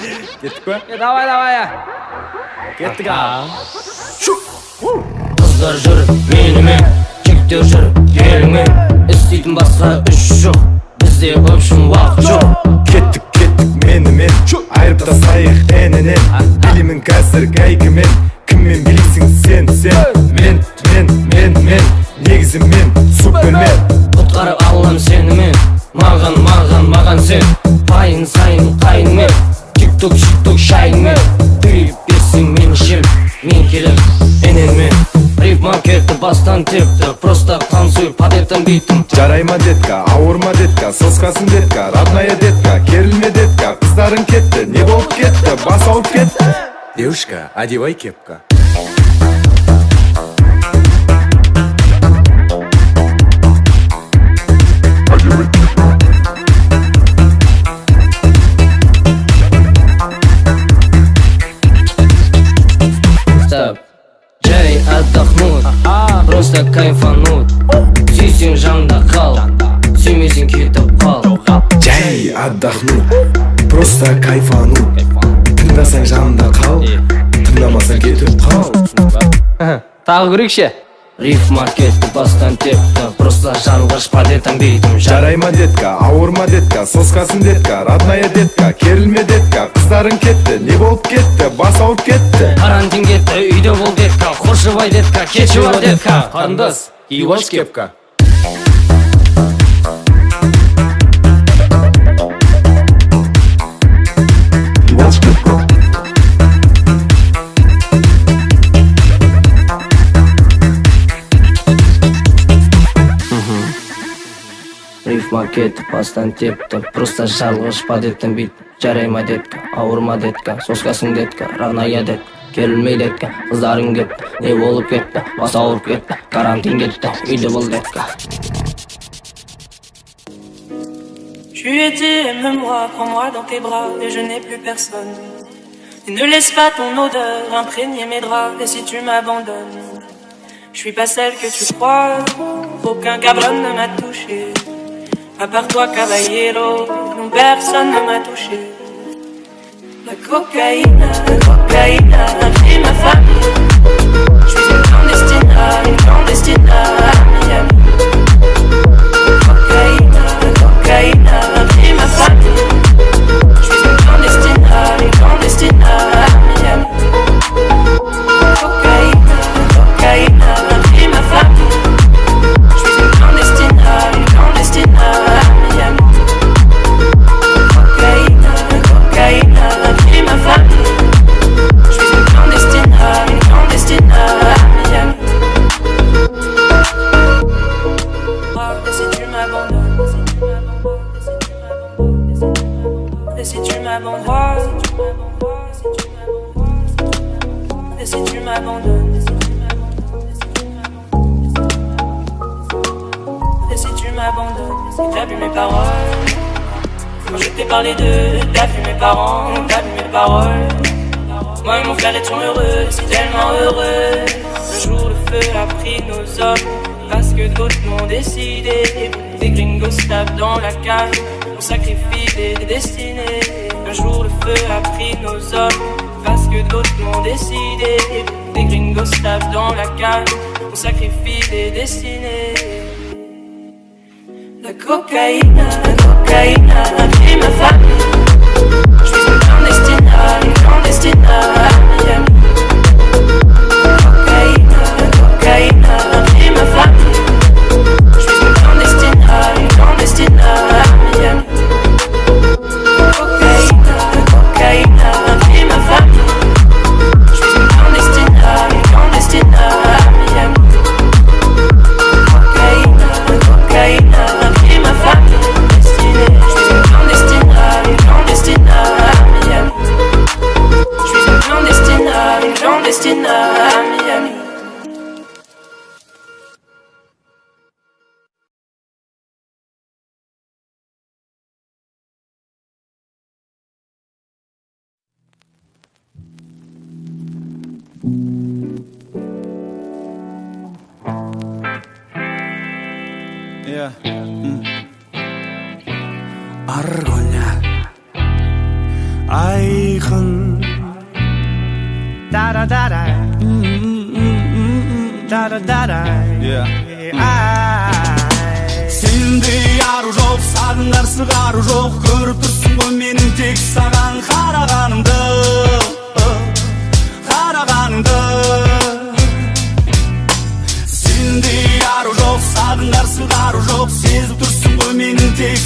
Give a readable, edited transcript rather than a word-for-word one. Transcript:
Kettik mi? Давай ya. Kettik abi. Kızlar жүріп менімен, жігіттер жүріп елімен. Істейтін басқа іш жоқ, бізде общем уақыт жоқ. Kettik менімен, айырып тастайық әнінен. Білемін қазір гайкімен, кіммен білесің сен. Мен, негізі мен, супермен. Құтқарып алам сенімен, маған сен. Пайын сайын қайынмен, тик-ток шайынмен. Түйіп берсең мен ішем, мен келіп эненмен. Рифма кетті бастан тепті, просто танцуй под этим битім. Жарайма детка, ауырма детка, соскасын детка, родная детка, керілме детка. Қыздарың кетті, не болып кетті, бас ауып кетті. Девушка, одевай кепка. Жай отдохнуть, просто кайфануть. Сүйсең жанда қал, сүймесең кетіп қал. Жай отдохнуть, просто кайфануть. Тыңдасаң жанында қал, тыңдамасаң кетіп қал. Тағы көрейікші. Рифма кетті бастан тепті, просто жарылғыш под этим битім. Жарайма детка, ауырма детка, соскасын детка, родная детка, керілме детка. Қыздарың кетті, не болып кетті, бас ауып кетті. Карантин кетті, үйде бол детка, қоршыбай детка, кеші бар детка. Қарындас, иваш кепка. Рифма кетті бастан тепті, просто жарылғыш под этим бит. Жарайма детка, ауырма детка, соскасың детка, родная детка, керілмей детка. Қыздарың кетті, не болып кетті, бас ауырып кетті. Карантин кетті, үйде бол детка. Tu étais, aime-moi, prends-moi dans tes bras et je n'ai plus personne. Et ne laisse pas ton odeur imprégner mes draps. Et si tu m'abandonnes, je suis pas celle que tu crois. Aucun cabron ne m'a touché. À part toi, caballero, non, personne ne m'a touché. La cocaïne a pris ma famille. Je suis une clandestine à Miami. Cocaïne a pris ma famille. Je suis une clandestine à Miami. Cocaïne a pris ma famille. Je suis une clandestine à Miami. Cocaïne a pris ma famille. Je suis une clandestine à Miami. Et si tu m'abandonnes, et si tu m'abandonnes, et si tu m'abandonnes, et si tu m'abandonnes, si t'as vu mes paroles, quand je t'ai parlé d'eux, t'as vu mes parents, t'as vu mes paroles. Moi et mon frère étions heureux, si tellement heureux. Un jour le feu a pris nos hommes, parce que d'autres l'ont décidé. Des gringos tapent dans la cage, on sacrifie des destinées. Un jour le feu a pris nos hommes, parce que d'autres l'ont décidé. Des gringos tapent dans la cage, on sacrifie des destinées. La cocaïne a pris ma famille. Je suis une clandestine à Miami. Cocaïne a pris ma famille. Je suis une clandestine à Miami. Cocaïne a pris ma famille. Je suis une clandestine à Miami. Cocaïne a pris ma famille. Je suis une clandestine à Miami. Je suis une clandestine à Miami. Argolla. Ай, Sende arı жоқ, сағынар сығары жоқ. Көріп тұрсың ғой менің тек саған қарағанымды, қарағанымды. Сенде ару жоқ, сағынар сыңғару жоқ. Сезіп тұрсың ғой менің тек